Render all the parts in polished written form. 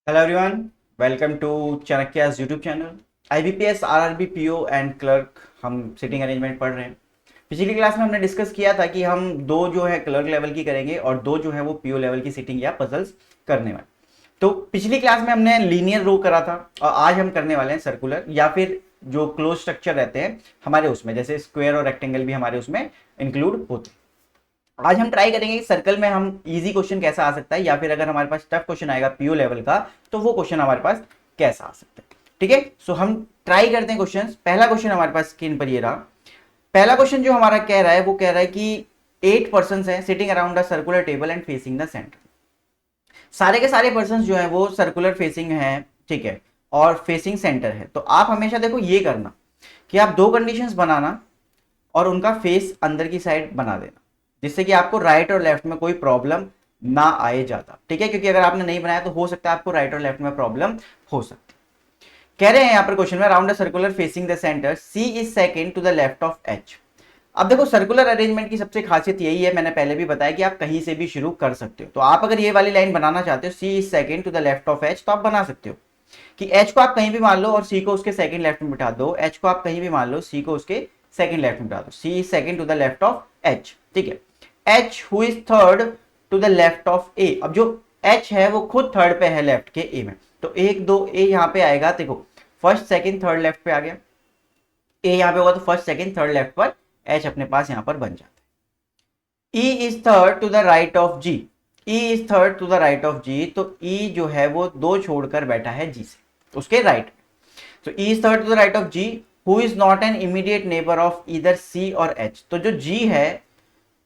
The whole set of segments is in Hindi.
Hello everyone, welcome to Chanakya's YouTube channel. IBPS, RRB, PO and clerk हम सिटिंग अरेंजमेंट पढ़ रहे हैं। पिछली क्लास में हमने डिस्कस किया था कि हम दो जो है क्लर्क लेवल की करेंगे और दो जो है वो पीओ लेवल की सिटिंग या पजल्स करने वाले। तो पिछली क्लास में हमने लीनियर रो करा था और आज हम करने वाले हैं सर्कुलर या फिर जो क्लोज स्ट्रक्चर रहते हैं हमारे उसमें, जैसे स्क्वायर और रेक्टेंगल भी हमारे उसमें इंक्लूड होते हैं। आज हम ट्राई करेंगे कि सर्कल में हम इजी क्वेश्चन कैसा आ सकता है या फिर अगर हमारे पास टफ क्वेश्चन आएगा पीओ लेवल का तो वो क्वेश्चन हमारे पास कैसा आ सकता है। ठीक है, सो हम ट्राई करते हैं क्वेश्चन। पहला क्वेश्चन हमारे पास स्क्रीन पर ये रहा। पहला क्वेश्चन जो हमारा कह रहा है वो कह रहा है कि 8 पर्सन है sitting around the circular table and facing the centre. सारे के सारे पर्सन जो है वो सर्कुलर फेसिंग है, ठीक है, और फेसिंग सेंटर है। तो आप हमेशा देखो ये करना कि आप दो कंडीशंस बनाना और उनका फेस अंदर की साइड बना देना, जिससे कि आपको राइट और लेफ्ट में कोई प्रॉब्लम ना आए ज्यादा। ठीक है, क्योंकि अगर आपने नहीं बनाया तो हो सकता है आपको राइट और लेफ्ट में प्रॉब्लम हो सकती है। कह रहे हैं यहां पर क्वेश्चन में round the circular facing the centre C is second to the left of H. अब देखो सर्कुलर अरेंजमेंट की सबसे खासियत यही है, मैंने पहले भी बताया कि आप कहीं से भी शुरू कर सकते हो। तो आप अगर ये वाली लाइन बनाना चाहते हो C is second to the left of H, तो आप बना सकते हो कि एच को आप कहीं भी मान लो और सी को उसके सेकंड लेफ्ट में बिठा दो। एच को आप कहीं भी मान लो, सी को उसके सेकंड लेफ्ट में बिठा दो। C is second to the left of H, ठीक है। H who is third to the left of A. अब जो एच है वो खुद थर्ड पे है लेफ्ट के ए में, तो एक दो ए यहां पे आएगा। देखो फर्स्ट सेकंड थर्ड लेफ्ट पे आ गया, ए यहां पे होगा तो फर्स्ट सेकंड थर्ड लेफ्ट पर एच अपने पास यहां पर बन जाता है। E is third to the right of G. E is third to the right of G, तो ई जो है वो दो छोड़कर बैठा है जी से, उसके राइट। तो E is third to the right of G who is not an immediate neighbour of इधर सी और एच। तो जो जी है,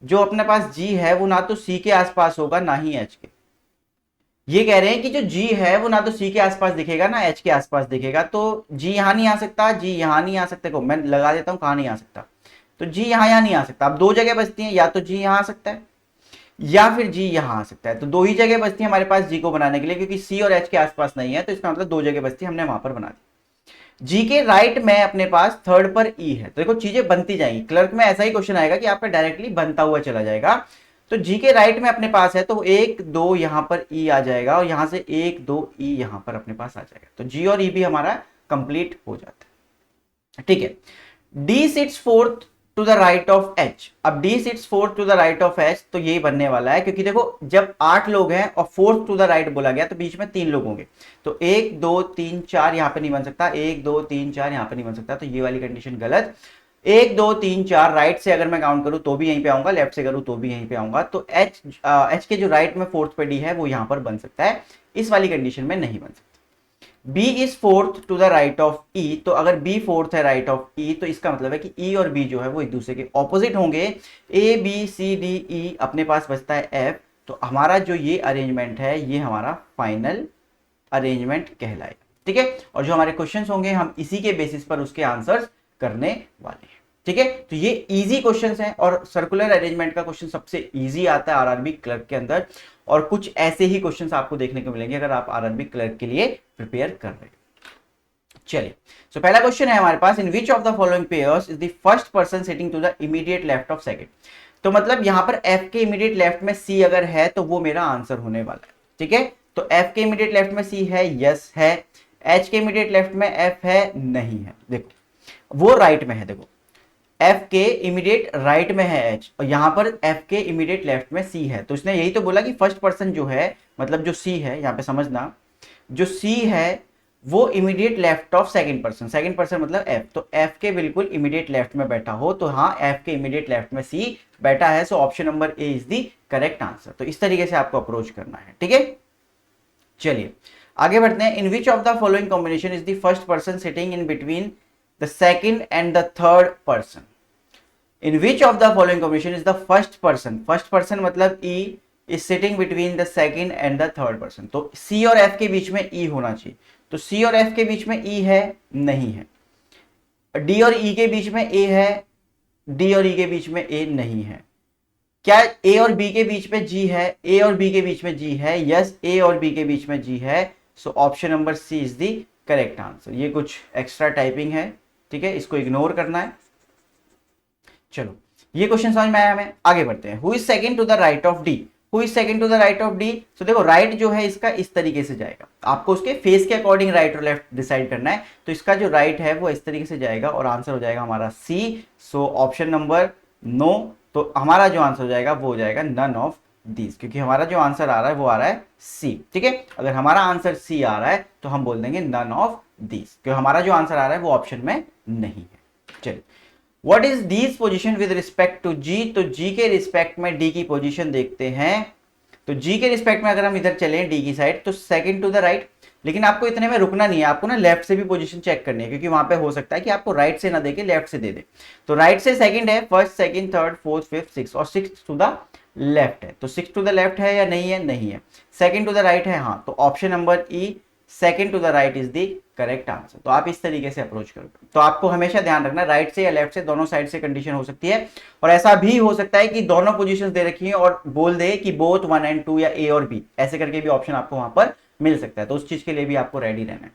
जो अपने पास जी है वो ना तो सी के आसपास होगा ना ही एच के। ये कह रहे हैं कि जो जी है वो ना तो सी के आसपास दिखेगा ना एच के आसपास दिखेगा। तो जी यहां नहीं आ सकता, जी यहां नहीं आ सकता। को मैं लगा देता हूं कहां नहीं आ सकता, तो जी यहां नहीं आ सकता। अब दो जगह बचती हैं, या तो जी यहां आ सकता है या फिर जी यहां आ सकता है। तो दो ही जगह बचती है हमारे पास जी को बनाने के लिए, क्योंकि सी और एच के आसपास नहीं है, तो इसका मतलब दो जगह बचती है, हमने वहां पर बना दी। जी के राइट में अपने पास थर्ड पर ई है। तो देखो चीजें बनती जाएंगी। क्लर्क में ऐसा ही क्वेश्चन आएगा कि आपका डायरेक्टली बनता हुआ चला जाएगा। तो जी के राइट में अपने पास है तो एक दो यहां पर ई आ जाएगा और यहां से एक दो ई यहां पर अपने पास आ जाएगा। तो जी और ई भी हमारा कंप्लीट हो जाता है, ठीक है। D sits fourth to the right of H. अब D sits fourth to the right of H, तो यही बनने वाला है, क्योंकि देखो जब 8 लोग हैं और फोर्थ टू द राइट बोला गया तो बीच में 3 लोग होंगे। तो 1 2 3 4 यहां पे नहीं बन सकता, 1 2 3 4 यहां पे नहीं बन सकता, तो ये वाली कंडीशन गलत। 1 2 3 4 राइट से अगर मैं काउंट करूं तो भी यहीं पे आऊंगा, लेफ्ट से करूं तो भी यहीं पे आऊंगा। तो एच के जो राइट में फोर्थ पे डी है वो यहां पर बन सकता है, इस वाली कंडीशन में नहीं बन सकता। B is fourth to the right of E. तो अगर बी फोर्थ है राइट ऑफ ई, तो इसका मतलब है कि ई और बी जो है वो एक दूसरे के ऑपोजिट होंगे। A B C D E, अपने पास बचता है एफ। तो हमारा जो ये अरेंजमेंट है ये हमारा फाइनल अरेंजमेंट कहलाएगा, ठीक है। और जो हमारे क्वेश्चंस होंगे हम इसी के बेसिस पर उसके आंसर्स करने वाले हैं, ठीक है। तो ये इजी क्वेश्चंस हैं और सर्कुलर अरेंजमेंट का क्वेश्चन सबसे इजी आता है आरआरबी क्लर्क के अंदर। और कुछ ऐसे ही क्वेश्चंस आपको देखने को मिलेंगे अगर आप आरआरबी क्लर्क के लिए प्रिपेयर कर रहे हैं। चलिए, सो पहला क्वेश्चन है हमारे पास, in which of the following pairs is the first person sitting to the immediate left of second. तो मतलब यहां पर एफ के इमीडिएट लेफ्ट में सी अगर है तो वो मेरा आंसर होने वाला है, ठीक है। तो एफ के इमीडिएट लेफ्ट में सी है, यस है। एच के इमीडिएट लेफ्ट में एफ है, नहीं है। देखो वो राइट में है, देखो एफ के इमीडिएट राइट में है एच और यहां पर एफ के इमीडिएट लेफ्ट में सी है। तो इसने यही तो बोला कि फर्स्ट पर्सन जो है, मतलब जो सी है, यहां पे समझना, जो सी है वो immediate left of second person. Second person मतलब एफ, तो एफ के बिल्कुल इमीडिएट लेफ्ट में बैठा हो, तो हाँ एफ के इमीडिएट लेफ्ट में सी बैठा है। So option number A is the correct answer. तो इस तरीके से आपको अप्रोच करना है, ठीक है। चलिए आगे बढ़ते हैं। In which of the following combination is the first person sitting in between the second and the third person. In which of the following combination is the first person, first person मतलब E is sitting between the second and the third person. तो सी और एफ के बीच में ई होना चाहिए। तो सी और एफ के बीच में ई है, नहीं है। डी और ई के बीच में ए है, डी और ई के बीच में ए नहीं है। क्या ए और बी के बीच में जी है? ए और बी के बीच में जी है, यस ए और बी के बीच में जी है। So option number C is the correct answer. ये कुछ एक्स्ट्रा टाइपिंग है, ठीक है, इसको इग्नोर करना है। चलो ये क्वेश्चन समझ में आया हमें, आगे बढ़ते हैं। Who is second to the right of D. Who is second to the right of D. तो देखो राइट जो है इसका इस तरीके से जाएगा, आपको उसके फेस के अकॉर्डिंग राइट और लेफ्ट डिसाइड करना है। तो इसका जो राइट है वो इस तरीके से जाएगा और आंसर हो जाएगा हमारा C. So option number no. तो हमारा जो आंसर हो जाएगा वो हो जाएगा नन ऑफ दीज, क्योंकि हमारा जो आंसर आ रहा है वो आ रहा है सी। ठीक है, अगर हमारा आंसर सी आ रहा है तो हम बोल देंगे नन ऑफ दीज, क्योंकि हमारा जो आंसर आ रहा है वो ऑप्शन में नहीं है। चलिए, what is D's position with respect to G. तो जी के रिस्पेक्ट में डी की पोजीशन देखते हैं। तो जी के रिस्पेक्ट में अगर हम इधर चलें डी की साइड तो सेकंड टू द राइट, लेकिन आपको इतने में रुकना नहीं है, आपको ना लेफ्ट से भी पोजीशन चेक करनी है, क्योंकि वहां पे हो सकता है कि आपको राइट से ना देके लेफ्ट से दे दे। तो राइट से सेकंड है, first second third fourth fifth six, और सिक्स टू द लेफ्ट है। तो सिक्स टू द लेफ्ट है या नहीं है, नहीं है। सेकंड टू द राइट है, हाँ। तो option number E second to the right is the correct answer. तो आप इस तरीके से अप्रोच करो। तो आपको हमेशा ध्यान रखना राइट से या लेफ्ट से, दोनों साइड से कंडीशन हो सकती है। और ऐसा भी हो सकता है कि दोनों पोजीशंस दे रखी हैं और बोल दे कि बोथ 1 and 2 या ए और बी, ऐसे करके भी ऑप्शन आपको वहां पर मिल सकता है। तो उस चीज के लिए भी आपको रेडी रहना है।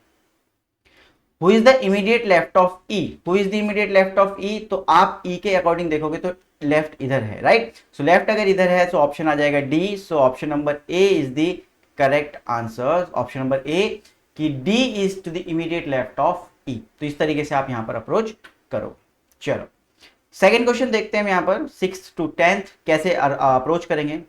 Who is the immediate left of E. Who is the immediate left of E. तो आप ई के अकॉर्डिंग देखोगे तो लेफ्ट इधर है, राइट। सो लेफ्ट अगर इधर है तो ऑप्शन आ जाएगा D. So option number A is the correct answer. Option number A कि D is to the immediate left of E. तो इस तरीके से आप यहां पर अप्रोच करो। चलो सेकेंड क्वेश्चन देखते हैं हम यहां पर 6th to 10th कैसे अप्रोच करेंगे।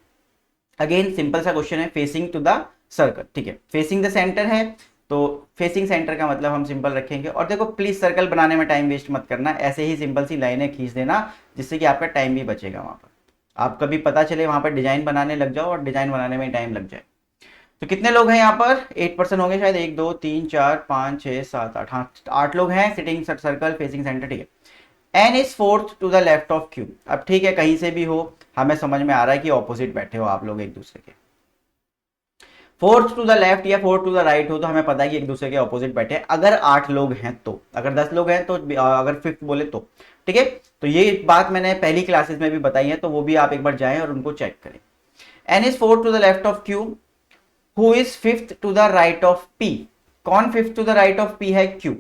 अगेन सिंपल सा क्वेश्चन है, फेसिंग टू द सर्कल। ठीक है, फेसिंग द सेंटर है, तो फेसिंग सेंटर का मतलब हम सिंपल रखेंगे। और देखो प्लीज सर्कल बनाने में टाइम वेस्ट मत करना, ऐसे ही सिंपल सी लाइनें खींच देना, जिससे कि आपका टाइम भी बचेगा। वहां पर आप कभी पता चले वहां पर डिजाइन बनाने लग जाओ और डिजाइन बनाने में टाइम लग जाए। तो कितने लोग हैं यहाँ पर, 8% होंगे शायद, 1 2 3 4 5 6 7 8, हाँ 8 लोग हैं सिटिंग सर्कल फेसिंग सेंटर। ठीक है, N is fourth to the left of Q. अब ठीक है, कहीं से भी हो, हमें समझ में आ रहा है कि ऑपोजिट बैठे हो आप लोग एक दूसरे के। फोर्थ टू द लेफ्ट या फोर्थ टू द राइट हो तो हमें पता है कि एक दूसरे के ऑपोजिट बैठे हैं। अगर 8 लोग हैं तो, अगर 10 लोग हैं तो, अगर फिफ्थ बोले तो। ठीक है, तो ये बात मैंने पहली क्लासेस में भी बताई है, तो वो भी आप एक बार जाएं और उनको चेक करें। N is fourth to the left of Q. Who is fifth to the right of P. कौन fifth to the right of P है, Q.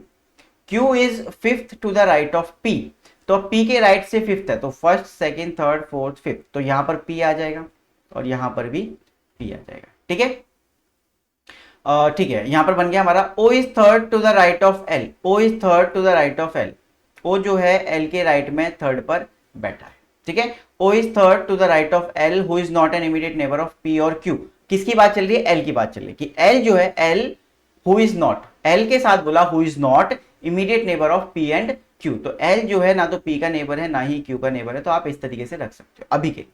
Q is fifth to the right of P. तो पी के राइट से फिफ्थ है, तो first second third fourth fifth, तो यहां पर पी आ जाएगा और यहां पर भी पी आ जाएगा। ठीक है, ठीक है, यहां पर बन गया हमारा O is third to the right of L. O is third to the right of L. O जो है एल के राइट में थर्ड पर बैठा है। ठीक है, O is third to the right of L who is not an immediate neighbour of P और क्यू। किसकी बात चल रही है, एल की बात चल रही है कि एल जो है, L who is not, L के साथ बोला who is not immediate neighbour of P and Q. तो एल जो है ना तो पी का नेबर है ना ही क्यू का नेबर है, तो आप इस तरीके से रख सकते हो अभी के लिए।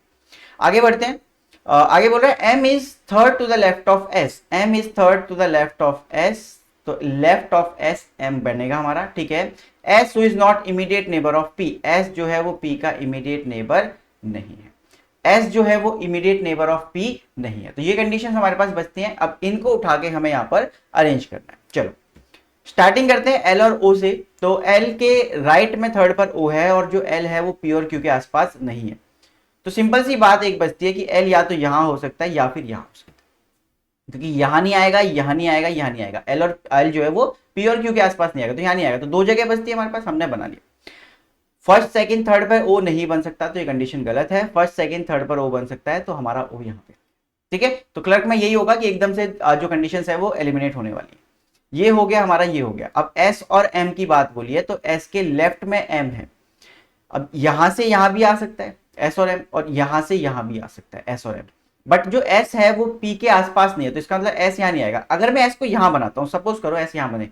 आगे बढ़ते हैं। आगे बोल रहे हैं M is third to the left of S. M is third to the left of S, तो लेफ्ट ऑफ एस एम बनेगा हमारा। ठीक है, S who is not immediate neighbour of P. S जो है वो पी का इमीडिएट नेबर नहीं है। एस जो है वो इमीडिएट नेबर ऑफ पी नहीं है। तो ये कंडीशन हमारे पास बचती हैं। अब इनको उठा के हमें यहां पर अरेंज करना है। चलो स्टार्टिंग करते हैं एल और ओ से। तो एल के राइट में थर्ड पर ओ है और जो एल है वो पी और क्यू के आसपास नहीं है। तो सिंपल सी बात एक बचती है कि एल या तो यहां हो सकता है या फिर यहां हो सकता है, क्योंकि यहां नहीं आएगा, यहां नहीं आएगा, यहां नहीं आएगा। एल और एल जो है वो पी और क्यू के आसपास नहीं आएगा, तो यहां नहीं आएगा। तो दो जगह बचती है हमारे पास, हमने बना लिया। फर्स्ट सेकंड थर्ड पर ओ नहीं बन सकता, तो ये कंडीशन गलत है। फर्स्ट सेकंड थर्ड पर ओ बन सकता है, तो हमारा ओ यहाँ पे। ठीक है, तो क्लर्क में यही होगा कि एकदम से जो कंडीशंस है वो एलिमिनेट होने वाली है। ये हो गया हमारा, ये हो गया। अब एस और एम की बात बोली है, तो एस के लेफ्ट में एम है। अब यहां से यहां भी आ सकता है एस और एम, और यहां से यहां भी आ सकता है एस और एम। बट जो एस है वो पी के आसपास नहीं है, तो इसका मतलब एस यहां नहीं आएगा। अगर मैं एस को यहां बनाता हूं, सपोज करो एस यहां बने,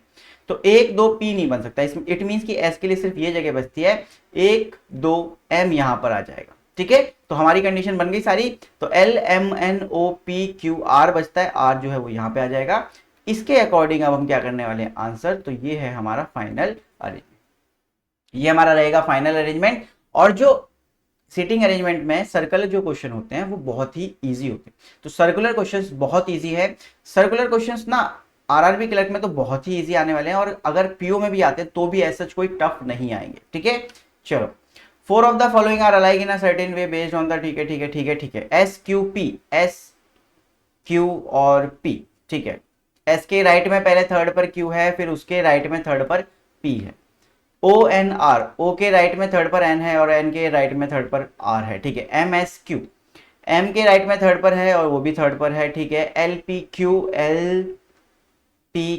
तो 1 2 पी नहीं बन सकता। इसमें इट मीन्स कि एस के लिए सिर्फ ये जगह बचती है, 1 2 एम यहां पर आ जाएगा। ठीक है, तो हमारी कंडीशन बन गई सारी। तो L M N O P Q R बचता है, आर जो है वो यहां पे आ जाएगा। इसके अकॉर्डिंग अब हम क्या करने वाले हैं आंसर, तो ये है हमारा फाइनल अरेंजमेंट। ये हमारा रहेगा फाइनल अरेंजमेंट। और जो सीटिंग अरेंजमेंट में सर्कुलर जो क्वेश्चन होते हैं वो बहुत ही इजी होते हैं। तो सर्कुलर क्वेश्चंस बहुत इजी है। सर्कुलर क्वेश्चंस ना आरआरबी क्लर्क में तो बहुत ही इजी आने वाले हैं, और अगर पीओ में भी आते हैं तो भी ऐसा कोई टफ नहीं आएंगे। ठीक है, चलो 4 of the following are alike in a certain way based on the, ठीक है ठीक है ठीक है ठीक है, S Q P, S Q और पी। ठीक है, एस के राइट में पहले थर्ड पर क्यू है, फिर उसके राइट में थर्ड पर पी है। ओ एन आर, ओ के राइट में थर्ड पर एन है और एन के राइट में थर्ड पर आर है। ठीक है, एम एस क्यू, एम के राइट में थर्ड पर है और वो भी थर्ड पर है, ठीक है। एल पी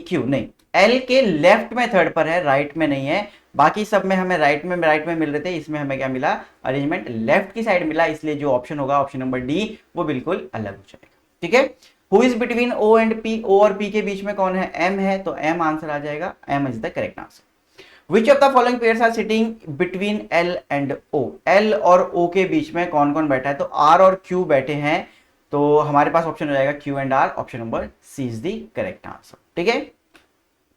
क्यू नहीं, एल के लेफ्ट में थर्ड पर है, राइट में नहीं है। बाकी सब में हमें राइट में मिल रहे थे, इसमें हमें क्या मिला, अरेंजमेंट लेफ्ट की साइड मिला, इसलिए जो ऑप्शन होगा ऑप्शन नंबर डी वो बिल्कुल अलग हो जाएगा, ठीक है। Who is between O and P, O और पी के बीच में कौन है, एम है, तो एम आंसर आ जाएगा, M is the correct answer. Which of the following pairs are sitting between L and O, L और ओ के बीच में कौन कौन बैठा है, तो आर और क्यू बैठे हैं, तो हमारे पास ऑप्शन हो जाएगा Q and R, option number C is the correct answer, ठीक है।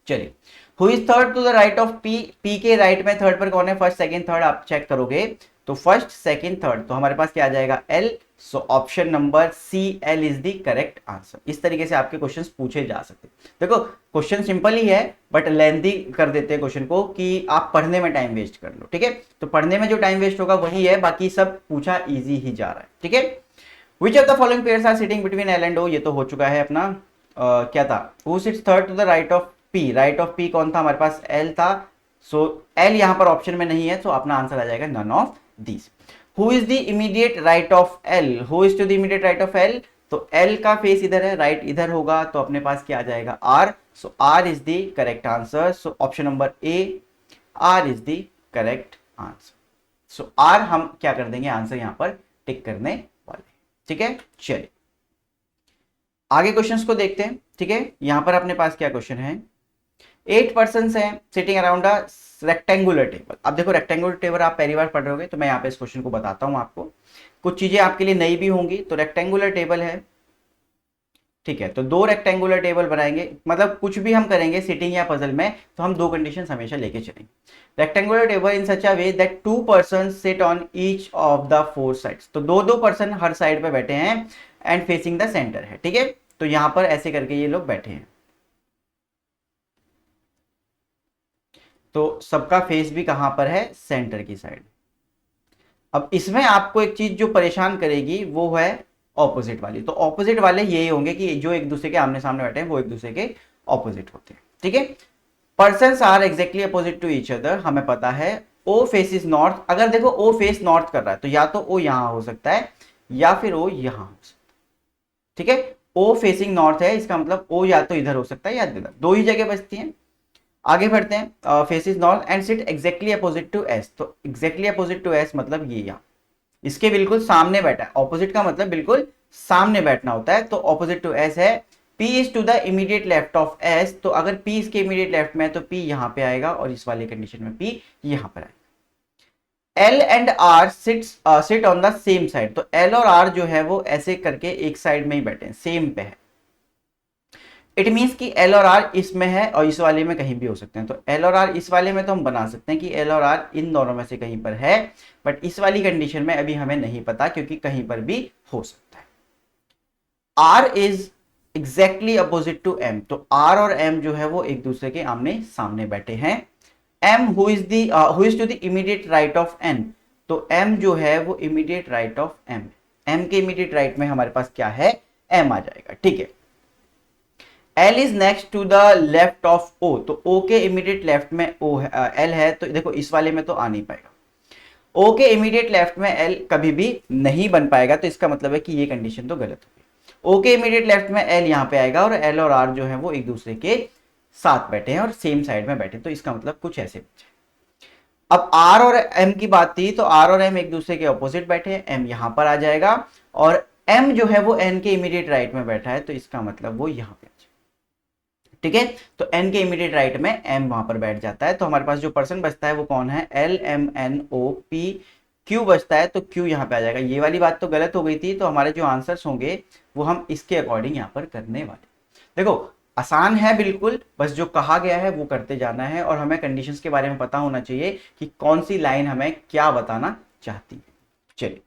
चलिए, who is third to the right of P, P के राइट में थर्ड पर कौन है, फर्स्ट सेकंड थर्ड आप चेक करोगे तो फर्स्ट सेकंड थर्ड, तो हमारे पास क्या आ जाएगा, L, so option number C, L is the correct answer. इस तरीके से आपके क्वेश्चंस पूछे जा सकते हैं। देखो क्वेश्चन सिंपल ही है बट लेंथी कर देते हैं क्वेश्चन को कि आप पढ़ने में टाइम वेस्ट कर लो, ठीक है। तो पढ़ने में जो टाइम वेस्ट होगा वही है, बाकी सब पूछा इजी ही जा रहा है, ठीक है। Which of the following pairs are sitting between L and O, ये तो हो चुका है अपना। क्या था, who sits third to the right of P, right of P कौन था हमारे पास, एल था, सो एल यहां पर ऑप्शन में नहीं है, तो अपना आंसर आ जाएगा none of these. Who is the immediate right of L, who is to the immediate right of L, तो एल का फेस इधर है, राइट इधर होगा, तो अपने पास क्या आ जाएगा, R, so R is the correct answer, so option number A, R is the correct answer. So R हम क्या कर देंगे, आंसर यहां पर टिक करने वाले, ठीक है। चलिए आगे क्वेश्चंस को देखते हैं, ठीक है। यहां पर अपने पास क्या क्वेश्चन है, 8 पर्सन्स हैं sitting around a rectangular table. अब देखो रेक्टेंगुलर टेबल आप पहली बार पढ़ रहे होगे, तो मैं यहाँ पे इस क्वेश्चन को बताता हूँ आपको, कुछ चीजें आपके लिए नई भी होंगी। तो रेक्टेंगुलर टेबल है, ठीक है, तो दो रेक्टेंगुलर टेबल बनाएंगे, मतलब कुछ भी हम करेंगे सिटिंग या पजल में, तो हम दो कंडीशंस हमेशा लेके चलेंगे। Rectangular table in such a way that 2 person sit on each of the 4 sides, तो दो दो पर्सन हर साइड पे बैठे हैं एंड फेसिंग द सेंटर है, ठीक है। तो यहां पर ऐसे करके ये लोग बैठे हैं, तो सबका फेस भी कहां पर है, सेंटर की साइड। अब इसमें आपको एक चीज जो परेशान करेगी वो है ऑपोजिट वाली, तो ऑपोजिट वाले यही होंगे कि जो एक दूसरे के आमने सामने बैठे हैं वो एक दूसरे के ऑपोजिट होते हैं, ठीक है। Persons are exactly opposite to each other, हमें पता है ओ फेस इज नॉर्थ, अगर देखो ओ फेस नॉर्थ कर रहा है तो या तो ओ यहां हो सकता है या फिर ओ यहां हो सकता है, ठीक है। ओ फेसिंग नॉर्थ है, इसका मतलब ओ या तो इधर हो सकता है या इधर, दो ही जगह बचती हैं। आगे बढ़ते हैं, face is north and sit exactly opposite to S, तो एग्जैक्टली अपोजिट टू एस मतलब ये यहां इसके बिल्कुल सामने बैठा है, ऑपोजिट का मतलब बिल्कुल सामने बैठना होता है, तो ऑपोजिट टू एस है। P is to the immediate left of S, तो अगर P इसके इमीडिएट लेफ्ट में है तो P यहां पे आएगा और इस वाली कंडीशन में P यहां पर आएगा। L and R sit on the same side, तो L और R जो है वो ऐसे करके एक साइड में ही बैठे हैं, सेम पे है। इट मीन्स कि L और R इसमें है और इस वाले में कहीं भी हो सकते हैं, तो L और R इस वाले में तो हम बना सकते हैं कि L और R इन दोनों में से कहीं पर है, बट इस वाली कंडीशन में अभी हमें नहीं पता क्योंकि कहीं पर भी हो सकता है। R is exactly opposite to M, तो R और M जो है वो एक दूसरे के आमने सामने बैठे हैं। M who is to the immediate right of N, तो M जो है वो immediate right of M, M के इमीडिएट राइट में हमारे पास क्या है, M आ जाएगा, ठीक है। L is next to the left of O, तो O के इमीडिएट लेफ्ट में O है, L है, तो देखो इस वाले में तो आ नहीं पाएगा। O के इमीडिएट लेफ्ट में L कभी भी नहीं बन पाएगा, तो इसका मतलब है कि ये कंडीशन तो गलत होगी। O के इमीडिएट लेफ्ट में L यहां पे आएगा और L और R जो है वो एक दूसरे के साथ बैठे हैं और सेम साइड में बैठे, तो इसका मतलब कुछ ऐसे बचे। अब R और M की बात थी, तो R और M एक दूसरे के ऑपोजिट बैठे हैं, M यहां पर आ जाएगा और M जो है वो N के इमीडिएट राइट में बैठा है, तो इसका मतलब वो यहां पे, ठीक है। तो N के इमीडिएट राइट में M वहां पर बैठ जाता है, तो हमारे पास जो पर्सन बचता है वो कौन है, L M N O P Q बचता है, तो Q यहाँ पे आ जाएगा। ये वाली बात तो गलत हो गई थी, तो हमारे जो आंसर्स होंगे वो हम इसके अकॉर्डिंग यहाँ पर करने वाले। देखो आसान है बिल्कुल, बस जो कहा गया है वो करते जाना है और हमें कंडीशंस के बारे में पता होना चाहिए कि कौन सी लाइन हमें क्या बताना चाहती है। चलिए,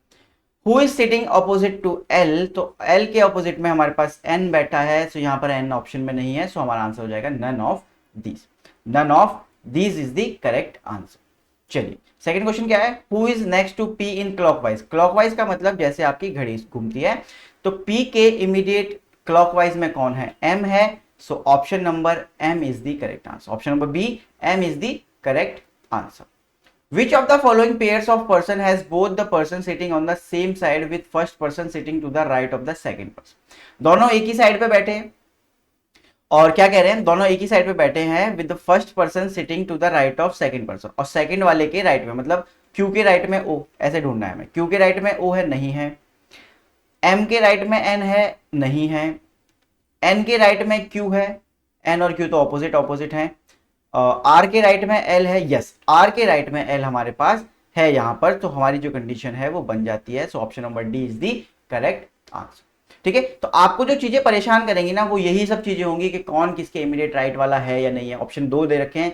who is sitting opposite to L, तो एल के ऑपोजिट में हमारे पास एन बैठा है, सो यहां पर एन ऑप्शन में नहीं है, सो हमारा आंसर हो जाएगा none of these, none of these is the correct answer. चलिए सेकंड क्वेश्चन क्या है, who is next to P in clockwise, clockwise का मतलब जैसे आपकी घड़ी घूमती है, तो पी के इमीडिएट क्लॉकवाइज में कौन है, एम है, so option number M is the correct answer, option number B M is the correct answer. Which of the following pairs of person has both the person sitting on the same side with first person sitting to the right of the second person? दोनों एक ही साइड पे बैठे हैं और क्या कह रहे हैं, दोनों एक ही साइड पे बैठे हैं with the first person sitting to the right of second person, और सेकंड वाले के राइट में, मतलब क्यू के राइट में ओ, ऐसे ढूंढना है हमें। क्यू के राइट में ओ है, नहीं है। एम के राइट में एन है, नहीं है। एन के राइट में क्यू है, एन और क्यू तो ऑपोजिट ऑपोजिट हैं। आर के राइट में एल है, यस आर के राइट में एल हमारे पास है यहां पर, तो हमारी जो कंडीशन है वो बन जाती है। So option number D is the correct answer. ठीक है, तो आपको जो चीजें परेशान करेंगी ना वो यही सब चीजें होंगी कि कौन किसके इमीडिएट राइट वाला है या नहीं है। ऑप्शन 2 दे रखे हैं,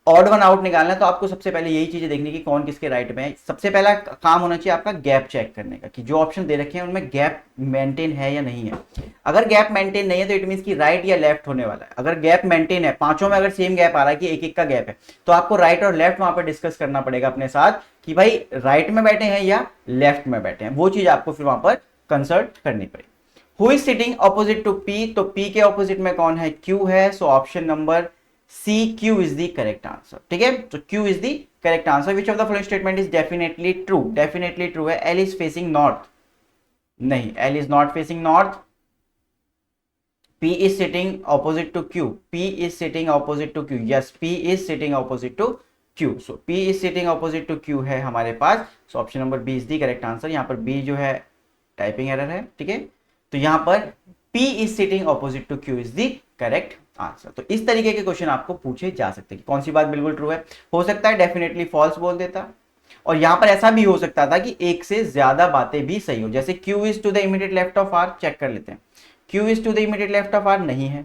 ऑड वन आउट निकालना है, तो आपको सबसे पहले यही चीजें देखनी कि कौन किसके राइट में है। सबसे पहला काम होना चाहिए आपका गैप चेक करने का कि जो ऑप्शन दे रखे हैं उनमें गैप मेंटेन है या नहीं है। अगर गैप मेंटेन नहीं है तो इट मींस कि राइट या लेफ्ट होने वाला है। अगर गैप मेंटेन है, पांचों में अगर सेम गैप आ रहा है कि एक एक का गैप है, तो आपको राइट और लेफ्ट वहां पर डिस्कस करना पड़ेगा अपने साथ कि भाई राइट में बैठे हैं या लेफ्ट में बैठे हैं। वो चीज आपको फिर वहां पर कंसल्ट करनी पड़ेगी। Who is sitting opposite to P, तो पी के ऑपोजिट में कौन है, क्यू है। So option number C, Q is the correct answer. ठीक है, तो Q is the correct answer. Which of the following statement is definitely true, definitely true है। एल इज फेसिंग नॉर्थ, नहीं L is not facing north. P is sitting opposite to Q, P is sitting opposite to Q, yes P is sitting opposite to Q, so P is sitting opposite to Q है हमारे पास। so option number B is the correct answer। यहाँ पर B जो है टाइपिंग एरर है, ठीक है, तो यहाँ पर P is sitting opposite to Q is the correct answer। तो इस तरीके के क्वेश्चन आपको पूछे जा सकते हैं। कौन सी बात बिल्कुल ट्रू है, हो सकता है डेफिनेटली फॉल्स बोल देता, और यहां पर ऐसा भी हो सकता था कि एक से ज्यादा बातें भी सही हो, जैसे Q is to the immediate left of R, check कर लेते हैं। Q is to the immediate left of R नहीं है,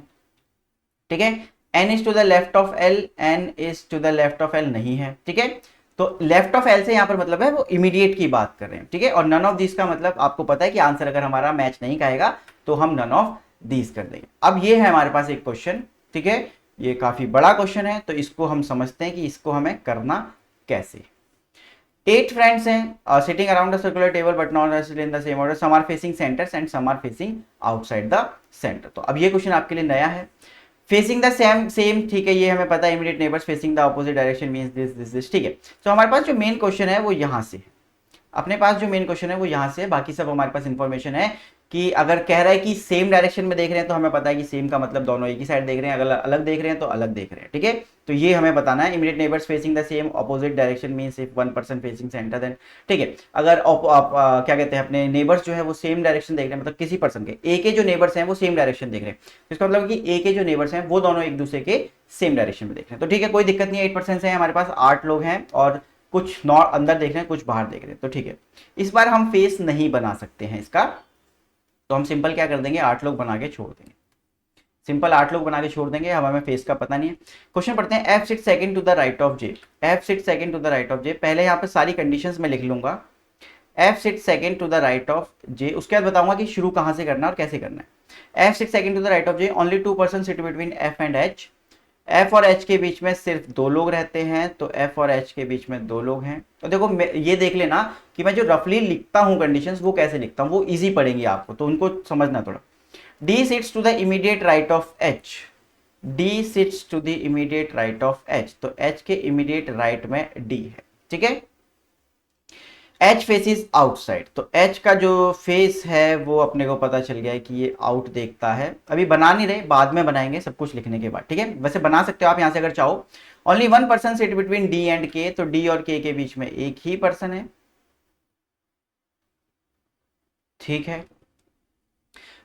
ठीक है। N is to the left of L, N is to the left of L नहीं है, ठीक है। तो लेफ्ट ऑफ एल से यहां पर मतलब है वो इमीडिएट की बात कर रहे हैं, ठीक है। और नन ऑफ दिस का मतलब आपको पता है कि आंसर अगर हमारा मैच नहीं खाएगा तो हम नन ऑफ दिस कर देंगे। अब ये है हमारे पास एक क्वेश्चन, ठीक है, ये काफी बड़ा क्वेश्चन है, तो इसको हम समझते हैं कि इसको हमें करना कैसे। 8 friends हैं sitting around a circular table but not necessarily in the same order, some are facing centers and some are facing outside the center। तो अब ये क्वेश्चन आपके लिए नया है। फेसिंग द सेम ठीक है, ये हमें पता है, immediate neighbours facing the opposite direction means this, ठीक है। तो हमारे पास जो मेन क्वेश्चन है वो यहाँ से है, अपने पास जो मेन क्वेश्चन है वो यहाँ से है। बाकी सब हमारे पास इंफॉर्मेशन है कि अगर कह रहा है कि सेम डायरेक्शन में देख रहे हैं तो हमें पता है कि सेम का मतलब दोनों एक ही साइड देख रहे हैं, अगर अलग देख रहे हैं तो अलग देख रहे हैं, ठीक है। तो ये हमें बताना है। Immediate neighbours facing the same opposite direction means if one person facing centre then, ठीक है। अगर क्या कहते हैं अपने नेबर्स जो है वो सेम डायरेक्शन देख रहे हैं, मतलब किसी पर्सन के ए के जो नेबर्स हैं वो सेम डायरेक्शन देख रहे हैं, तो इसका मतलब कि ए के जो नेबर्स हैं वो दोनों एक दूसरे के सेम डायरेक्शन में देख रहे हैं, तो ठीक है, कोई दिक्कत नहीं है। 8% है हमारे पास, 8 लोग हैं और कुछ अंदर देख रहे हैं, कुछ बाहर देख रहे हैं, तो ठीक है। इस बार हम फेस नहीं बना सकते हैं इसका, तो हम सिंपल क्या कर देंगे, 8 लोग बना के छोड़ देंगे, सिंपल 8 लोग बना के छोड़ देंगे, हमें फेस का पता नहीं है। क्वेश्चन पढ़ते हैं। F sit second to the right of J, F sit second to the right of J, पहले यहाँ पे सारी कंडीशंस में लिख लूंगा। F sit second to the right of J, उसके बाद बताऊंगा कि शुरू कहां से करना है और कैसे करना है। F sit second to the right of J, only 2 person sit between F and H, F और H के बीच में सिर्फ 2 लोग रहते हैं, तो F और H के बीच में 2 लोग हैं। तो देखो ये देख लेना कि मैं जो रफली लिखता हूं कंडीशंस वो कैसे लिखता हूं, वो इजी पड़ेंगी आपको, तो उनको समझना थोड़ा। D sits to the immediate right of H, D sits to the immediate right of H, तो H के immediate right में D है, ठीक है। H faces outside, तो H का जो फेस है वो अपने को पता चल गया है कि ये आउट देखता है। अभी बना नहीं रहे, बाद में बनाएंगे सब कुछ लिखने के बाद, ठीक है। वैसे बना सकते हो आप यहाँ से अगर चाहो। Only 1 person sit between D and K, तो D और K के बीच में एक ही पर्सन है, ठीक है।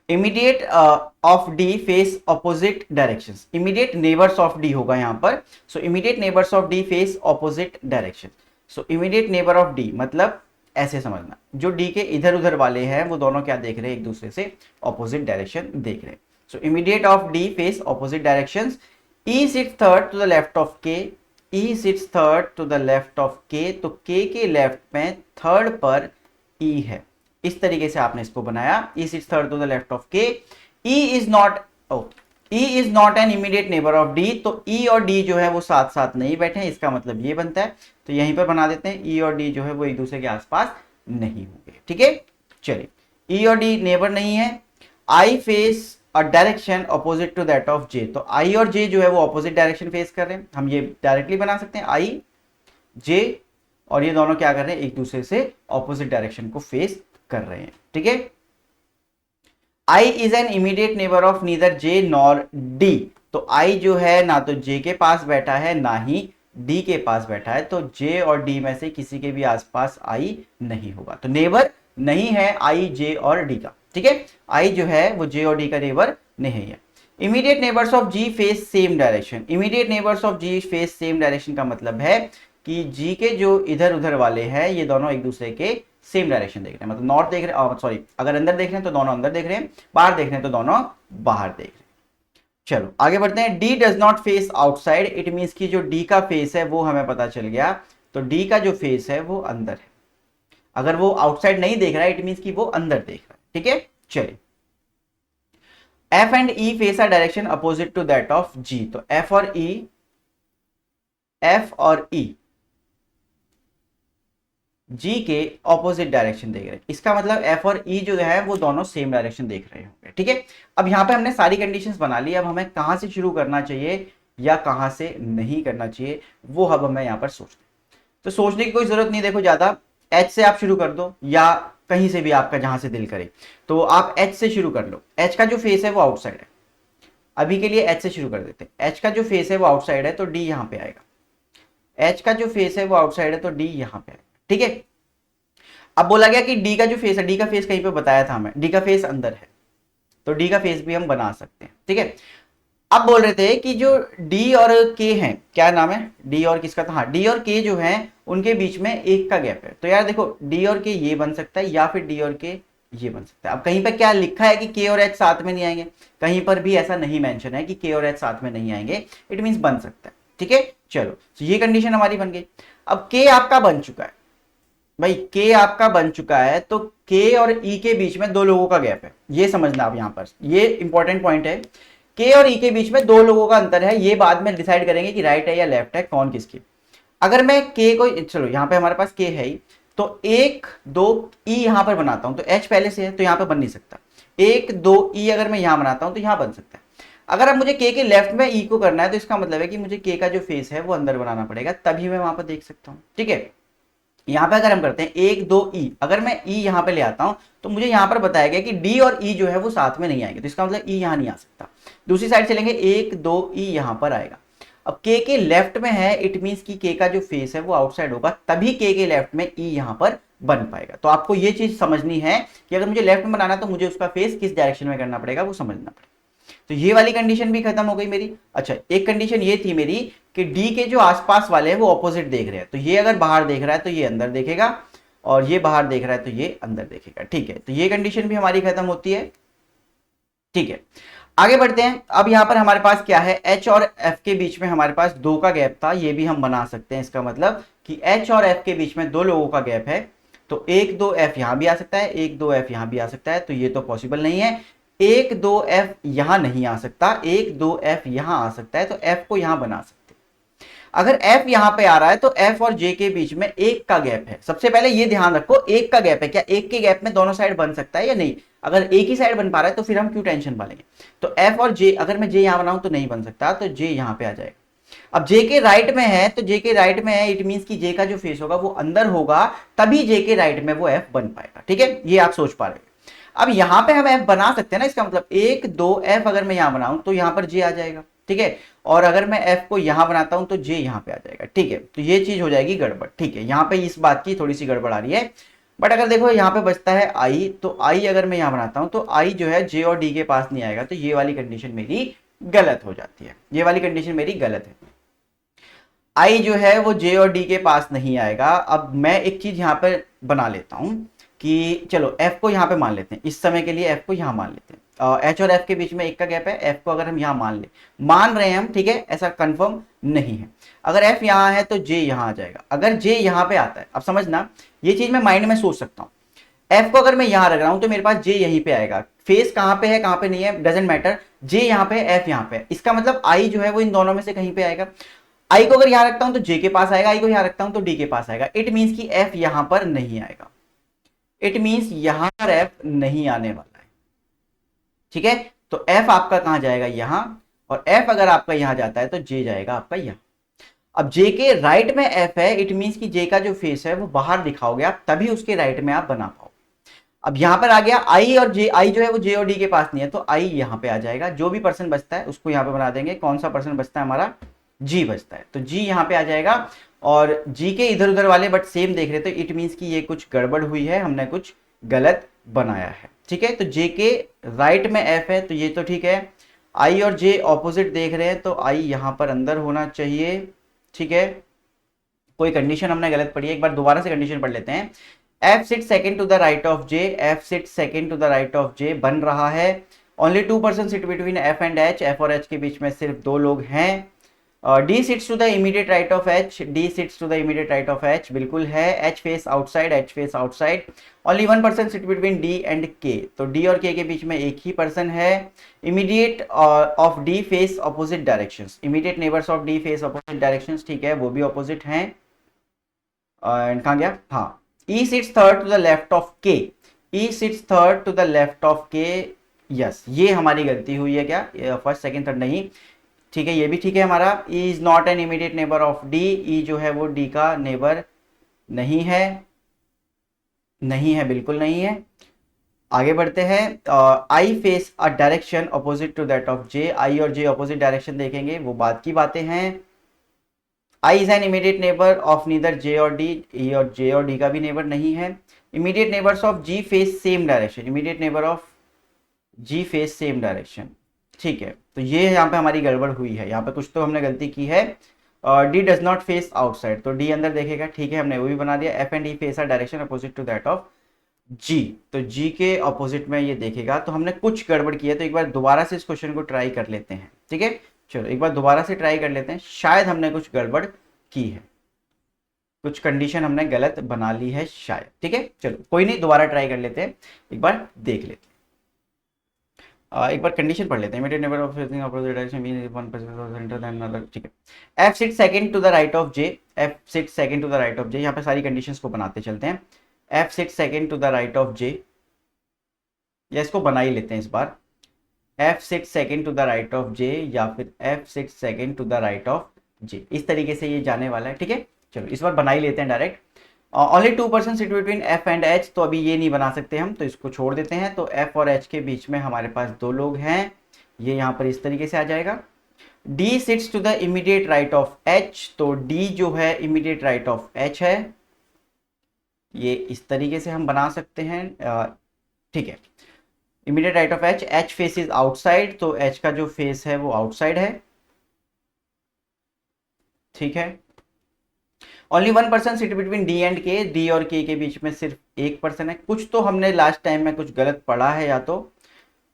Immediate of D face opposite direction, immediate neighbours of D होगा यहाँ पर। So immediate neighbours of D face opposite direction, so immediate neighbour of D मतलब ऐसे समझना, जो डी के इधर उधर वाले हैं वो दोनों क्या देख रहे हैं, एक दूसरे से ऑपोजिट डायरेक्शन देख रहे हैं। So immediate of D face opposite direction. E sits third to the left of K, E sits third to the left of K, तो के लेफ्ट में थर्ड पर ई है। इस तरीके से आपने इसको बनाया। E sits third to the left of K, E is not an immediate neighbor of D, तो E और D जो है वो साथ साथ नहीं बैठे हैं, इसका मतलब ये बनता है, तो यहीं पर बना देते हैं E और D जो है वो एक दूसरे के आसपास नहीं होंगे, ठीक है। चलिए, E और D नेबर नहीं है। I face a direction opposite to that of J, तो I और J जो है वो ऑपोजिट डायरेक्शन फेस कर रहे हैं, हम ये डायरेक्टली बना सकते हैं। I J और ये दोनों क्या कर रहे हैं, एक दूसरे से ऑपोजिट डायरेक्शन को फेस कर रहे हैं। ठीक है, I is an immediate neighbour of neither J nor D। तो I जो है ना तो J के पास बैठा है ना ही D के पास बैठा है, तो J और D में से किसी के भी आसपास I नहीं होगा, तो नेबर नहीं है I J और D का। ठीक है, I जो है वो J और D का नेबर नहीं है। Immediate neighbours of G face same direction. Immediate neighbours of G face same direction का मतलब है कि G के जो इधर उधर वाले हैं ये दोनों एक दूसरे के सेम डायरेक्शन देख रहे हैं, मतलब नॉर्थ देख रहे हैं, सॉरी अगर अंदर देख रहे हैं तो दोनों अंदर देख रहे हैं, बाहर देख रहे हैं तो दोनों बाहर देख रहे हैं। चलो आगे बढ़ते हैं। D does not face outside, it means कि जो D का फेस है वो हमें पता चल गया, तो D का जो फेस है वो अंदर है। अगर वो आउटसाइड नहीं देख रहा है इट मीन्स कि वो अंदर देख रहा है। ठीक है, चलिए F and E face a direction opposite to that of G। तो F और E G के ऑपोजिट डायरेक्शन देख रहे हैं, इसका मतलब F और E जो है वो दोनों सेम डायरेक्शन देख रहे होंगे। ठीक है, अब यहाँ पे हमने सारी कंडीशंस बना ली, अब हमें कहाँ से शुरू करना चाहिए या कहाँ से नहीं करना चाहिए वो अब हमें यहाँ पर सोचते हैं। तो सोचने की कोई जरूरत नहीं, देखो ज्यादा H से आप शुरू कर दो या कहीं से भी आपका जहां से दिल करे, तो आप H से शुरू कर लो। H का जो फेस है वो आउटसाइड है, अभी के लिए H से शुरू कर देते हैं। H का जो फेस है वो आउटसाइड है तो D यहाँ पे आएगा। H का जो फेस है वो आउटसाइड है तो D यहाँ पे आएगा। ठीक है, अब बोला गया कि D का जो फेस है, D का फेस कहीं पे बताया था हमें, D का फेस अंदर है, तो D का फेस भी हम बना सकते हैं। ठीक है, अब बोल रहे थे कि जो D और K हैं, क्या नाम है D और किसका था, हाँ D और K जो है उनके बीच में एक का गैप है, तो यार देखो D और K ये बन सकता है या फिर D और K ये बन सकता है। अब कहीं पर क्या लिखा है कि K और H साथ में नहीं आएंगे, कहीं पर भी ऐसा नहीं मेंशन है कि K और H साथ में नहीं आएंगे, इट मींस बन सकता है। ठीक है, चलो तो ये कंडीशन हमारी बन गई। अब K आपका बन चुका है भाई, K आपका बन चुका है, तो K और E के बीच में दो लोगों का गैप है, ये समझना आप यहाँ पर, ये इंपॉर्टेंट पॉइंट है। K और E के बीच में दो लोगों का अंतर है, ये बाद में डिसाइड करेंगे कि राइट है या लेफ्ट है, कौन किसकी। अगर मैं K को, चलो यहाँ पे हमारे पास K है ही, तो 1 2 E यहां पर बनाता हूं, तो H पहले से है तो यहां पर बन नहीं सकता। 1 2 E अगर मैं यहां बनाता हूं तो यहां बन सकता है। अगर अब मुझे K के लेफ्ट में E को करना है तो इसका मतलब है कि मुझे K का जो फेस है वो अंदर बनाना पड़ेगा, तभी मैं वहां पर देख सकता हूं। ठीक है, यहाँ पे अगर हम करते हैं 1 2 E, अगर मैं E यहाँ पे ले आता हूं तो मुझे यहाँ पर बताया गया कि D और E जो है वो साथ में नहीं आएंगे, तो इसका मतलब E यहाँ नहीं आ सकता। दूसरी साइड चलेंगे, 1 2 E यहाँ पर आएगा। अब K के लेफ्ट में है, इट मींस कि K का जो फेस है वो आउटसाइड होगा, तभी K के लेफ्ट में E यहाँ पर बन पाएगा। तो आपको ये चीज समझनी है कि अगर मुझे लेफ्ट में बनाना है तो मुझे उसका फेस किस डायरेक्शन में करना पड़ेगा वो समझना पड़ेगा। तो ये वाली कंडीशन भी खत्म हो गई मेरी। अच्छा, एक कंडीशन ये थी मेरी कि डी के जो आसपास वाले हैं वो ऑपोजिट देख रहे हैं, तो ये अगर बाहर देख रहा है तो ये अंदर देखेगा, और ये बाहर देख रहा है तो ये अंदर देखेगा। ठीक है, तो ये कंडीशन भी हमारी खत्म होती है। ठीक है, आगे बढ़ते हैं। अब यहां पर हमारे पास क्या है, H और F के बीच में हमारे पास 2 का गैप था, ये भी हम बना सकते हैं। इसका मतलब कि H और F के बीच में 2 लोगों का गैप है, तो 1 2 F यहां भी आ सकता है, 1 2 F यहां भी आ सकता है, तो ये तो पॉसिबल नहीं है। 1 2 F यहां नहीं आ सकता, 1 2 F यहां आ सकता है, तो F को यहां बना सकते हैं। अगर F यहां पे आ रहा है तो F और J के बीच में 1 का गैप है। सबसे पहले ये ध्यान रखो, 1 का गैप है, क्या 1 के गैप में दोनों साइड बन सकता है या नहीं? अगर एक ही साइड बन पा रहा है तो फिर हम क्यों टेंशन पालेंगे। तो F और J, अगर मैं J यहां बनाऊं तो नहीं बन सकता, तो J यहां पे आ जाएगा। अब J के राइट में है, तो J के राइट में है, इट मींस कि J का जो फेस होगा वो अंदर होगा, तभी J के राइट में वो F बन पाएगा। ठीक है, ये आप सोच पा रहे हो। अब यहां पे हम F बना सकते हैं ना, इसका मतलब 1 2 F अगर मैं यहां बनाऊं तो यहां पर J आ जाएगा। ठीक है, और अगर मैं F को यहां बनाता हूं तो J यहां पे आ जाएगा। ठीक है, तो ये चीज हो जाएगी गड़बड़। ठीक है, यहां पे इस बात की थोड़ी सी गड़बड़ आ रही है, बट अगर देखो यहाँ पे बचता है I, तो I अगर मैं यहां बनाता हूं तो I जो है J और D के पास नहीं आएगा, तो ये वाली कंडीशन मेरी गलत हो जाती है। ये वाली कंडीशन मेरी गलत है, I जो है वो J और D के पास नहीं आएगा। अब मैं एक चीज यहाँ पे बना लेता हूं कि चलो F को यहाँ पे मान लेते हैं, इस समय के लिए F को यहाँ मान लेते हैं। H और F के बीच में 1 का गैप है, F को अगर हम यहाँ मान रहे हैं हम, ठीक है, ऐसा कंफर्म नहीं है। अगर F यहाँ है तो J यहाँ आ जाएगा। अगर J यहाँ पे आता है, अब समझना ये चीज मैं माइंड में सोच सकता हूँ, F को अगर मैं यहाँ रख रहा हूँ तो मेरे पास J यहीं पे आएगा। फेस कहाँ पे है कहाँ पे नहीं है डजेंट मैटर, J यहाँ पे है, F यहाँ पे है, इसका मतलब I जो है वो इन दोनों में से कहीं पे आएगा। I को अगर यहाँ रखता हूँ तो J के पास आएगा, I को यहाँ रखता हूँ तो D के पास आएगा। इट मीन्स कि F यहाँ पर नहीं आएगा, इट मीन्स यहां पर F नहीं आने वाला है। ठीक है, तो F आपका कहां जाएगा, यहां, और F अगर आपका यहां जाता है तो J जाएगा आपका यहां। अब जे के राइट में एफ है, इट मीन्स कि जे का जो फेस है वो बाहर दिखाओगे आप, तभी उसके राइट में आप बना पाओ। अब यहां पर आ गया आई और जे, आई जो है वो जे और डी के पास नहीं है, तो आई यहां पे आ जाएगा। जो भी पर्सन बचता है उसको यहां पे बना देंगे। कौन सा पर्सन बचता है हमारा, जी बचता है, तो जी यहां पे आ जाएगा। और जी के इधर उधर वाले बट सेम देख रहे थे, इट मीन्स कि ये कुछ गड़बड़ हुई है, हमने कुछ गलत बनाया है। ठीक है, तो जे के राइट में एफ है, तो ये तो ठीक है। आई और जे ऑपोजिट देख रहे हैं, तो आई यहां पर अंदर होना चाहिए। ठीक है, कोई कंडीशन हमने गलत पढ़ी है, एक बार दोबारा से कंडीशन पढ़ लेते हैं। F sit second to the right of J, F sit second to the right of J बन रहा है। Only 2% sit between F and H, F और एच के बीच में सिर्फ दो लोग हैं। D sits to the immediate right of H, D sits to the immediate right of H, बिल्कुल है। H face outside, H face outside. Only 1% sit between D and के, तो डी और के बीच में एक ही पर्सन है। Immediate of D face opposite directions, immediate neighbours of D face opposite directions, ठीक है, वो भी ऑपोजिट हैं। एंड कहाँ गया, हाँ, E sits third to the left of K, E sits third to the left of K. Yes, ये हमारी गलती हुई है, क्या फर्स्ट सेकंड थर्ड नहीं। ठीक है, ये भी ठीक है हमारा। E is not an immediate neighbour of D, E जो है वो डी का नेबर नहीं है, नहीं है, बिल्कुल नहीं है। आगे बढ़ते हैं। I face a direction opposite to that of J, I और जे अपोजिट डायरेक्शन देखेंगे, वो बात की बातें हैं। I is an immediate neighbour of neither J और डी, ई और जे और डी का भी नेबर नहीं है। Immediate neighbours of G face same direction, immediate neighbour of G face same direction. ठीक है, तो ये यहाँ पे हमारी गड़बड़ हुई है, यहाँ पे कुछ तो हमने गलती की है। D does not face outside, तो डी अंदर देखेगा, ठीक है, हमने वो भी बना दिया। F and D face are direction opposite to that of G, तो जी के अपोजिट में ये देखेगा, तो हमने कुछ गड़बड़ किया। तो एक बार दोबारा से इस क्वेश्चन को ट्राई कर लेते हैं। ठीक है, चलो एक बार दोबारा से ट्राई कर लेते हैं, शायद हमने कुछ गड़बड़ की है, कुछ कंडीशन हमने गलत बना ली है शायद। ठीक है, चलो कोई नहीं, दोबारा ट्राई कर लेते हैं, एक बार देख लेते हैं। एक बार कंडीशन पढ़ लेते हैं। Immediate neighbour of facing opposite direction mean one person centre then other. ठीक है, F sit second to the right of J, F sit second to the right of J, यहाँ पे सारी कंडीशंस को बनाते चलते हैं। F sit second to the right of J, या इसको बना ही लेते हैं इस बार। F sit second to the right of J, या फिर F sit second to the right of J, इस तरीके से ये जाने वाला है। ठीक है, चलो इस बार बना ही लेते हैं direct. Only 2% sit between F and H, तो अभी ये नहीं बना सकते हम, तो इसको छोड़ देते हैं। तो एफ और एच के बीच में हमारे पास दो लोग हैं, ये यहाँ पर इस तरीके से आ जाएगा। D sits to the immediate right of H, तो डी जो है इमीडिएट राइट ऑफ एच है, ये इस तरीके से हम बना सकते हैं। ठीक है, immediate right of H, H face is outside, तो एच का जो फेस है वो आउटसाइड है। ठीक है, only 1% sit between D and के, डी और के बीच में सिर्फ एक पर्सन है। कुछ तो हमने लास्ट टाइम में कुछ गलत पढ़ा है,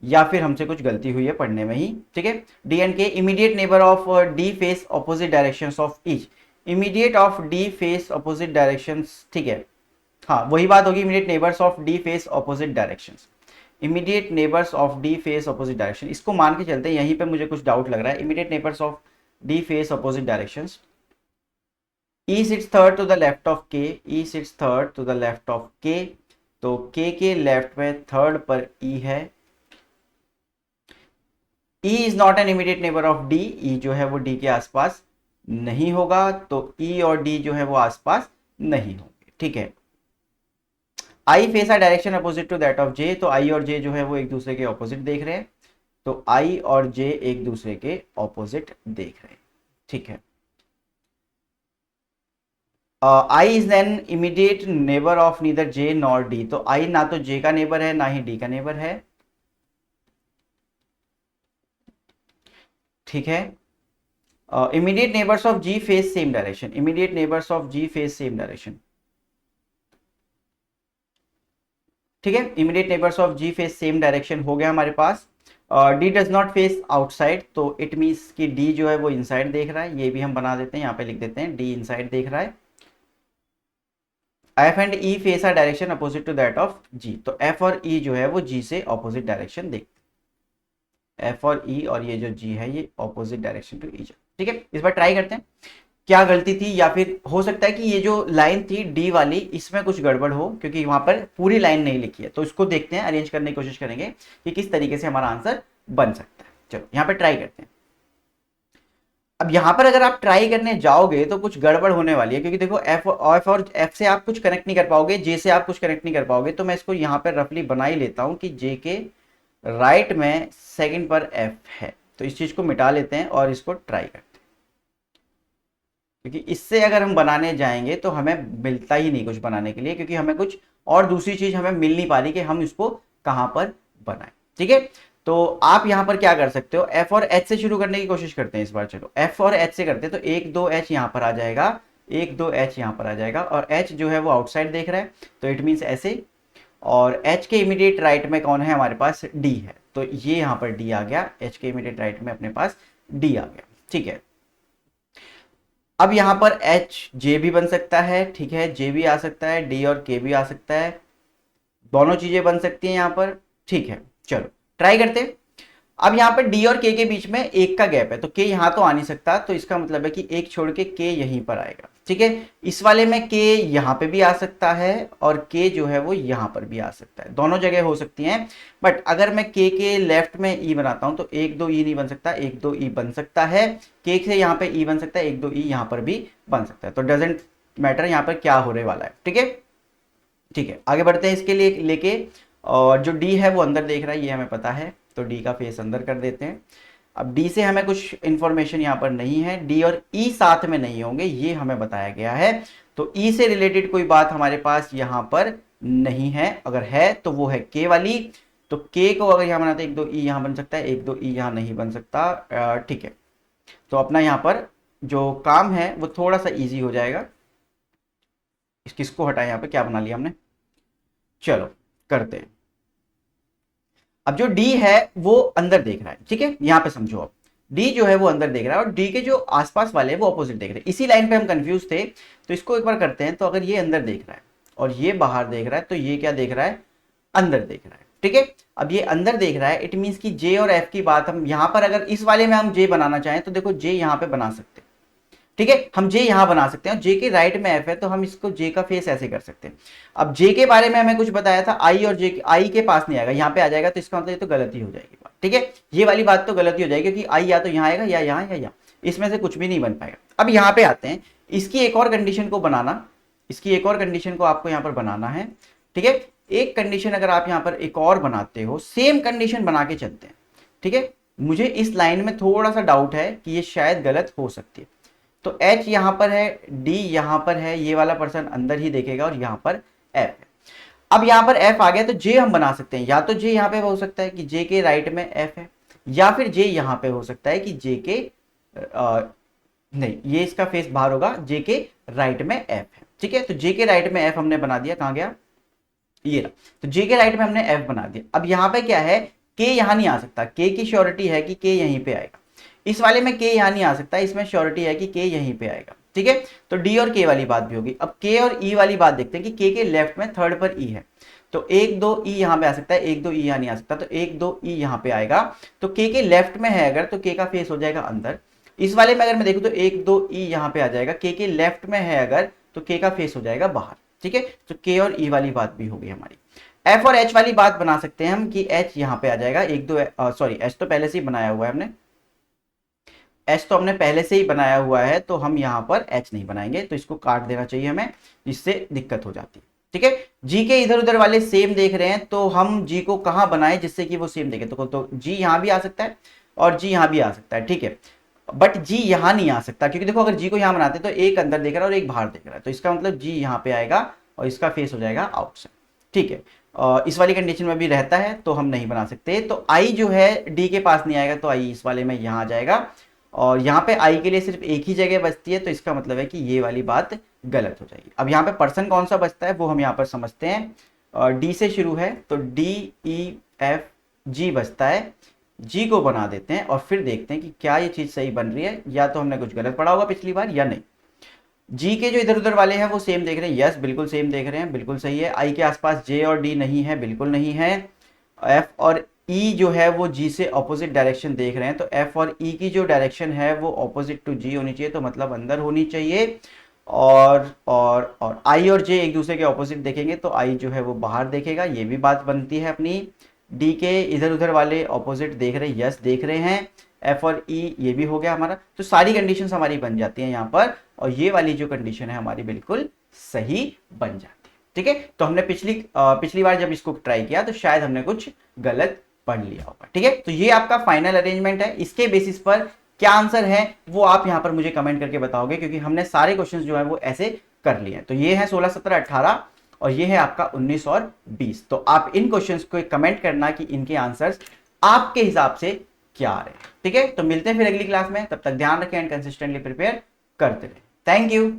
या फिर हमसे कुछ गलती हुई है पढ़ने में ही। ठीक है, डी एंड के, immediate neighbour of D face opposite directions of each, immediate of D face opposite directions. ठीक है, हाँ वही बात होगी, immediate neighbours of D face opposite directions, immediate neighbours of D face opposite direction, इसको मान के चलते हैं। यहीं पे मुझे कुछ डाउट लग रहा है। Immediate neighbours of D face opposite directions, E sits third to the left of K, E sits third to the left of K, तो के लेफ्ट में थर्ड पर ई है। E is not an immediate neighbour of D, E जो है वो डी के आसपास नहीं होगा, तो ई और डी जो है वो आसपास नहीं होंगे। ठीक है, I face a direction opposite to that of J, तो आई और जे जो है वो एक दूसरे के ऑपोजिट देख रहे हैं, तो आई और जे एक दूसरे के ऑपोजिट देख रहे हैं। ठीक है, I is an immediate neighbour of neither J nor D, तो आई ना तो जे का नेबर है ना ही डी का नेबर है। ठीक है, immediate neighbours of G face same direction, immediate neighbours of G face same direction. ठीक है, immediate neighbours of G face same direction हो गया हमारे पास। D does not face outside, तो इट मीन्स कि डी जो है वो इनसाइड देख रहा है, ये भी हम बना देते हैं, यहाँ पे लिख देते हैं डी इनसाइड देख रहा है। F and E face are direction opposite to that of G, तो एफ और ई जो है वो जी से ऑपोजिट डायरेक्शन देखते हैं। एफ और ई और ये जो जी है ये ऑपोजिट डायरेक्शन टू ईच। ठीक है, इस बार ट्राई करते हैं क्या गलती थी, या फिर हो सकता है कि ये जो लाइन थी डी वाली इसमें कुछ गड़बड़ हो, क्योंकि वहां पर पूरी लाइन नहीं लिखी है। तो इसको देखते हैं, अरेंज करने की कोशिश करेंगे कि किस तरीके से हमारा आंसर बन सकता है। चलो यहाँ पे ट्राई करते हैं। अब यहाँ पर अगर आप ट्राई करने जाओगे तो कुछ गड़बड़ होने वाली है, क्योंकि देखो एफ और एफ से आप कुछ कनेक्ट नहीं कर पाओगे, जे से आप कुछ कनेक्ट नहीं कर पाओगे। तो मैं इसको यहाँ पर रफली बना ही लेता हूँ कि जे के राइट में सेकंड पर एफ है। तो इस चीज को मिटा लेते हैं और इसको ट्राई करते हैं, क्योंकि इससे अगर हम बनाने जाएंगे तो हमें मिलता ही नहीं कुछ बनाने के लिए, क्योंकि हमें कुछ और दूसरी चीज हमें मिल नहीं पा रही कि हम इसको कहां पर बनाएं। ठीक है, तो आप यहां पर क्या कर सकते हो, एफ और एच से शुरू करने की कोशिश करते हैं इस बार। चलो एफ और एच से करते हैं, तो एक दो एच यहां पर आ जाएगा, एक दो एच यहां पर आ जाएगा, और एच जो है वो आउटसाइड देख रहा है, तो इट मीन्स ऐसे। और एच के इमीडिएट राइट में कौन है, हमारे पास डी है, तो ये यहां पर डी आ गया, एच के इमीडिएट राइट में अपने पास डी आ गया। ठीक है, अब यहां पर एच जे भी बन सकता है, ठीक है, जे भी आ सकता है, डी और के भी आ सकता है, दोनों चीजें बन सकती हैं यहां पर। ठीक है, चलो ट्राई करते हैं। अब यहां पर डी और के बीच में एक का गैप है, तो के यहां तो आ नहीं सकता, तो इसका मतलब है कि एक छोड़ के के यहीं पर आएगा। ठीक है, इस वाले में के यहां पे भी आ सकता है और के जो है वो यहां पर भी आ सकता है, दोनों जगह हो सकती हैं। बट अगर मैं के लेफ्ट में ई बनाता हूं तो एक दो ई नहीं बन सकता, एक दो ई बन सकता है, के से यहां पे ई बन सकता है, एक दो ई यहां पर भी बन सकता है। तो डजेंट मैटर यहां पर क्या होने वाला है। ठीक है, ठीक है, आगे बढ़ते हैं इसके लिए लेके। और जो डी है वो अंदर देख रहा है, ये हमें पता है, तो डी का फेस अंदर कर देते हैं। अब डी से हमें कुछ इंफॉर्मेशन यहाँ पर नहीं है, डी और ई साथ में नहीं होंगे ये हमें बताया गया है, तो ई से रिलेटेड कोई बात हमारे पास यहाँ पर नहीं है। अगर है तो वो है के वाली, तो के को अगर यहाँ बनाते एक दो ई यहाँ बन सकता है, एक दो ई यहाँ नहीं बन सकता। ठीक है, तो अपना यहाँ पर जो काम है वो थोड़ा सा ईजी हो जाएगा। किसको हटाए, यहाँ पे क्या बना लिया हमने, चलो करते हैं। अब जो डी है वो अंदर देख रहा है, ठीक है, यहां पे समझो। अब डी जो है वो अंदर देख रहा है और डी के जो आसपास वाले हैं वो अपोजिट देख रहे हैं। इसी लाइन पे हम कंफ्यूज थे, तो इसको एक बार करते हैं। तो अगर ये अंदर देख रहा है और ये बाहर देख रहा है, तो ये क्या देख रहा है, अंदर देख रहा है। ठीक है, अब ये अंदर देख रहा है, इट मीन्स कि जे और एफ की बात हम यहां पर अगर इस वाले में हम जे बनाना चाहें तो देखो जे यहां पे बना सकते हैं। ठीक है, हम जे यहां बना सकते हैं, जे के राइट में एफ है, तो हम इसको जे का फेस ऐसे कर सकते हैं। अब जे के बारे में हमें कुछ बताया था, आई और जे आई के पास नहीं आएगा, यहां पे आ जाएगा, तो इसका मतलब ये तो गलती हो जाएगी बात। ठीक है, ये वाली बात तो गलती हो जाएगी, क्योंकि आई या तो यहां आएगा या यहां, इसमें से कुछ भी नहीं बन पाएगा। अब यहां पे आते हैं, इसकी एक और कंडीशन को बनाना, इसकी एक और कंडीशन को आपको यहां पर बनाना है। ठीक है, एक कंडीशन अगर आप यहां पर एक और बनाते हो, सेम कंडीशन बना के चलते हैं। ठीक है, मुझे इस लाइन में थोड़ा सा डाउट है कि ये शायद गलत हो सकती है। तो H यहां पर है, D यहां पर है, ये वाला पर्सन अंदर ही देखेगा, और यहां पर F है। अब यहां पर F आ गया, तो J हम बना सकते हैं, या तो J यहां पे हो सकता है कि J के राइट में F है, या फिर J यहां पे हो सकता है कि J के नहीं, ये इसका फेस बाहर होगा, J के राइट में F है। ठीक है, तो J के राइट में F हमने बना दिया, कहां गया, ये रहा, तो J के राइट में हमने F बना दिया। अब यहां पे क्या है, K यहां नहीं आ सकता, K की श्योरिटी है कि K यहीं पे आएगा। इस वाले में के यहां नहीं आ सकता, इसमें श्योरिटी है कि के यहीं पे आएगा। ठीक है, तो डी और के वाली बात भी होगी। अब के और ई वाली बात देखते हैं कि के लेफ्ट में थर्ड पर ई है, तो एक दो ई यहां पे आ सकता है, एक दो ई यहां नहीं आ सकता, तो एक दो ई यहां पे आएगा। तो के लेफ्ट में है अगर, तो के का फेस हो जाएगा अंदर। इस वाले में अगर मैं देखूं तो एक दो ई यहां पे आ जाएगा, के लेफ्ट में है अगर, तो के का फेस हो जाएगा बाहर। ठीक है, तो के और ई वाली बात भी होगी हमारी। एफ और एच वाली बात बना सकते हैं हम कि एच यहां पे आ जाएगा, एक दो सॉरी एच तो पहले से ही बनाया हुआ है हमने, एच तो हमने पहले से ही बनाया हुआ है, तो हम यहां पर एच नहीं बनाएंगे, तो इसको काट देना चाहिए हमें, जिससे दिक्कत हो जाती है। ठीक है, जी के इधर उधर वाले सेम देख रहे हैं, तो हम जी को कहां बनाएं जिससे कि वो सेम देखे, तो जी यहां भी आ सकता है और जी यहां भी आ सकता है। ठीक है, बट जी यहां नहीं आ सकता, क्योंकि देखो अगर जी को यहां बनाते तो एक अंदर देख रहा है और एक बाहर देख रहा है, तो इसका मतलब जी यहां पे आएगा और इसका फेस हो जाएगा आउटसाइड। ठीक है, इस वाली कंडीशन में भी रहता है, तो हम नहीं बना सकते। तो आई जो है डी के पास नहीं आएगा, तो आई इस वाले में यहां आ जाएगा, और यहाँ पे आई के लिए सिर्फ एक ही जगह बचती है, तो इसका मतलब है कि ये वाली बात गलत हो जाएगी। अब यहाँ पे पर्सन कौन सा बचता है वो हम यहाँ पर समझते हैं। डी से शुरू है, तो डी ई एफ जी बचता है, जी को बना देते हैं और फिर देखते हैं कि क्या ये चीज सही बन रही है, या तो हमने कुछ गलत पढ़ा होगा पिछली बार या नहीं। जी के जो इधर उधर वाले हैं वो सेम देख रहे हैं, यस बिल्कुल सेम देख रहे हैं, बिल्कुल सही है। आई के आसपास जे और डी नहीं है, बिल्कुल नहीं है। एफ और ई जो है वो जी से ऑपोजिट डायरेक्शन देख रहे हैं, तो एफ और ई की जो डायरेक्शन है वो ऑपोजिट टू जी होनी चाहिए, तो मतलब अंदर होनी चाहिए। और आई और जे एक दूसरे के ऑपोजिट देखेंगे, तो आई जो है वो बाहर देखेगा, ये भी बात बनती है अपनी। डी के इधर उधर वाले ऑपोजिट देख रहे हैं, यस देख रहे हैं। एफ और ई ये भी हो गया हमारा, तो सारी कंडीशंस हमारी बन जाती है यहाँ पर, और ये वाली जो कंडीशन है हमारी बिल्कुल सही बन जाती है। ठीक है, तो हमने पिछली बार जब इसको ट्राई किया तो शायद हमने कुछ गलत पढ़ लिया होगा। ठीक है, तो ये आपका फाइनल अरेंजमेंट है, इसके बेसिस पर क्या आंसर है वो आप यहां पर मुझे कमेंट करके बताओगे, क्योंकि हमने सारे क्वेश्चंस जो है वो ऐसे कर लिए हैं। तो ये है 16, 17, 18 और ये है आपका 19 और 20। तो आप इन क्वेश्चंस को कमेंट करना कि इनके आंसर्स आपके हिसाब से क्या आ रहे हैं। ठीक है, तो मिलते हैं फिर अगली क्लास में, तब तक ध्यान रखें एंड कंसिस्टेंटली प्रिपेयर करते रहे। Thank you.